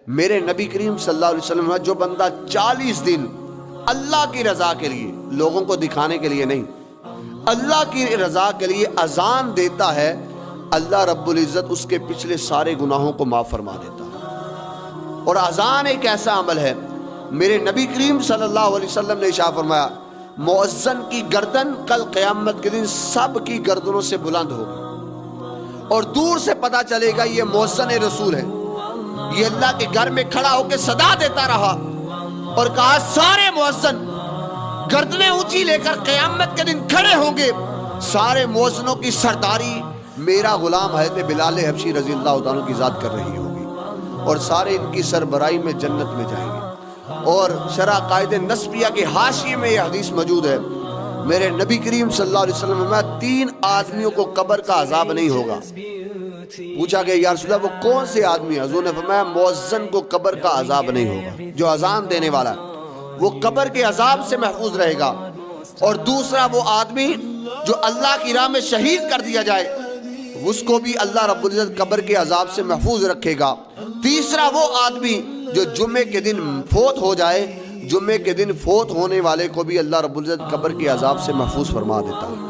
میرے نبی کریم صلی اللہ علیہ وسلم جو بندہ 40 دن اللہ کی رضا کے لیے، لوگوں کو دکھانے کے لیے نہیں، اللہ کی رضا کے لیے اذان دیتا ہے، اللہ رب العزت اس کے پچھلے سارے گناہوں کو معاف فرما دیتا ہے۔ اور اذان ایک ایسا عمل ہے، میرے نبی کریم صلی اللہ علیہ وسلم نے ارشاد فرمایا مؤذن کی گردن کل قیامت کے دن سب کی گردنوں سے بلند ہوگی، اور دور سے پتا چلے گا یہ مؤذن رسول ہے۔ یہ اللہ کے گھر میں کھڑا ہو کے صدا دیتا رہا اور کہا سارے مؤذن گردنیں اونچی لے کر قیامت کے دن کھڑے ہوں گے، سارے مؤذنوں کی سرداری میرا غلام حضرت بلال حبشی رضی اللہ عنہ کی ذات کر رہی ہوگی، اور سارے ان کی سربراہی میں جنت میں جائیں گے۔ اور شرح قائد نسبیہ کے حاشیے میں یہ حدیث موجود ہے، میرے نبی کریم صلی اللہ علیہ وسلم میں 3 آدمیوں کو قبر کا عذاب نہیں ہوگا۔ پوچھا کہ یا رسول اللہ وہ کون سے آدمی؟ حضور نے فرمایا مؤذن کو قبر کا عذاب نہیں ہوگا، جو اذان دینے والا ہے وہ قبر کے عذاب سے محفوظ رہے گا، اور دوسرا وہ آدمی جو اللہ کی راہ میں شہید کر دیا جائے اس کو بھی اللہ رب العزت قبر کے عذاب سے محفوظ رکھے گا، تیسرا وہ آدمی جو جمعے کے دن فوت ہو جائے، جمعے کے دن فوت ہونے والے کو بھی اللہ رب العزت قبر کے عذاب سے محفوظ فرما دیتا ہے۔